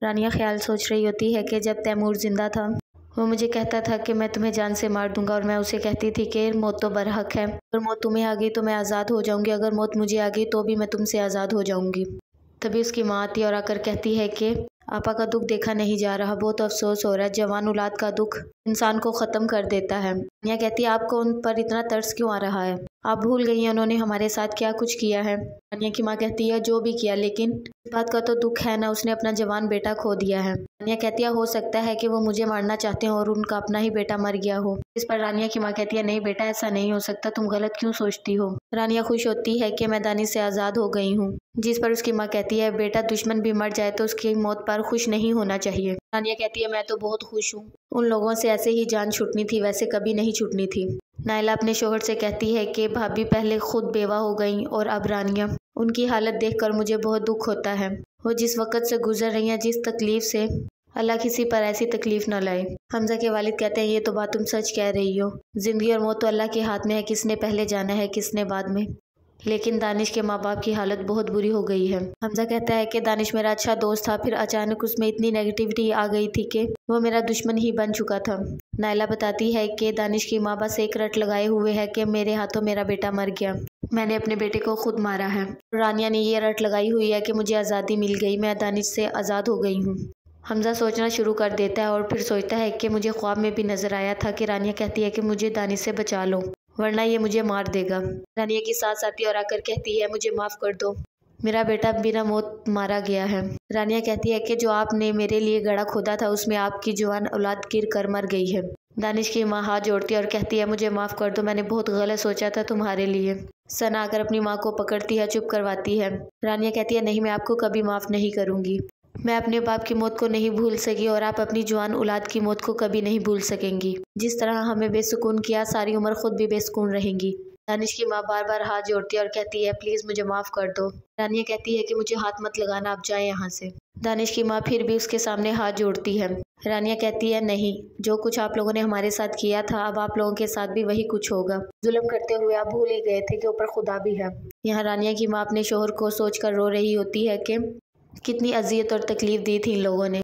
रानिया ख्याल सोच रही होती है कि जब तैमूर जिंदा था वो मुझे कहता था कि मैं तुम्हें जान से मार दूंगा, और मैं उसे कहती थी कि मौत तो बरहक है, अगर मौत तुम्हें आ गई तो मैं आज़ाद हो जाऊंगी, अगर मौत मुझे आ गई तो भी मैं तुमसे आज़ाद हो जाऊंगी। तभी उसकी माँ आती और आकर कहती है कि आपा का दुख देखा नहीं जा रहा, बहुत अफसोस हो रहा है, जवान औलाद का दुख इंसान को ख़त्म कर देता है। रानिया कहती है आपको उन पर इतना तरस क्यों आ रहा है, आप भूल गई हैं उन्होंने हमारे साथ क्या कुछ किया है। रानिया की माँ कहती है जो भी किया, लेकिन इस बात का तो दुख है ना, उसने अपना जवान बेटा खो दिया है। रानिया कहती है हो सकता है कि वो मुझे मारना चाहते हैं और उनका अपना ही बेटा मर गया हो। इस पर रानिया की माँ कहती है नहीं बेटा, ऐसा नहीं हो सकता, तुम गलत क्यों सोचती हो। रानिया खुश होती है कि मैं दानिश से आज़ाद हो गई हूँ। जिस पर उसकी माँ कहती है बेटा, दुश्मन भी मर जाए तो उसकी मौत पर खुश नहीं होना चाहिए। रानिया कहती है मैं तो बहुत खुश हूँ, उन लोगों से ऐसे ही जान छूटनी थी, वैसे कभी नहीं छूटनी थी। नायला अपने शोहर से कहती है कि भाभी पहले खुद बेवा हो गई और अब रानिया, उनकी हालत देखकर मुझे बहुत दुख होता है। वो जिस वक़्त से गुजर रही हैं, जिस तकलीफ से, अल्लाह किसी पर ऐसी तकलीफ न लाए। हमजा के वालिद कहते हैं ये तो बात तुम सच कह रही हो, जिंदगी और मौत तो अल्लाह के हाथ में है, किसने पहले जाना है किसने बाद में। लेकिन दानिश के माँ बाप की हालत बहुत बुरी हो गई है। हमजा कहता है कि दानिश मेरा अच्छा दोस्त था, फिर अचानक उसमें इतनी नेगेटिविटी आ गई थी कि वो मेरा दुश्मन ही बन चुका था। नायला बताती है कि दानिश की माँ बस एक रट लगाए हुए है कि मेरे हाथों मेरा बेटा मर गया, मैंने अपने बेटे को खुद मारा है। रानिया ने ये रट लगाई हुई है कि मुझे आज़ादी मिल गई, मैं दानिश से आज़ाद हो गई हूँ। हमजा सोचना शुरू कर देता है और फिर सोचता है कि मुझे ख्वाब में भी नजर आया था कि रानिया कहती है कि मुझे दानिश से बचा लो वरना ये मुझे मार देगा। रानिया की सास आती और आकर कहती है मुझे माफ़ कर दो, मेरा बेटा बिना मौत मारा गया है। रानिया कहती है कि जो आपने मेरे लिए गड़ा खोदा था उसमें आपकी जवान औलाद गिर कर मर गई है। दानिश की माँ हाथ जोड़ती है और कहती है मुझे माफ़ कर दो, मैंने बहुत गलत सोचा था तुम्हारे लिए। सना आकर अपनी माँ को पकड़ती है, चुप करवाती है। रानिया कहती है नहीं, मैं आपको कभी माफ़ नहीं करूँगी, मैं अपने बाप की मौत को नहीं भूल सकी और आप अपनी जवान औलाद की मौत को कभी नहीं भूल सकेंगी। जिस तरह हमें बेसुकून किया, सारी उम्र खुद भी बेसुकून रहेंगी। दानिश की माँ बार बार हाथ जोड़ती है और कहती है प्लीज़ मुझे माफ़ कर दो। रानिया कहती है कि मुझे हाथ मत लगाना, आप जाएं यहाँ से। दानिश की माँ फिर भी उसके सामने हाथ जोड़ती है। रानिया कहती है नहीं, जो कुछ आप लोगों ने हमारे साथ किया था अब आप लोगों के साथ भी वही कुछ होगा। जुल्म करते हुए आप भूल ही गए थे कि ऊपर खुदा भी है। यहाँ रानिया की माँ अपने शोहर को सोच कर रो रही होती है कि कितनी अजियत और तकलीफ दी थी इन लोगों ने।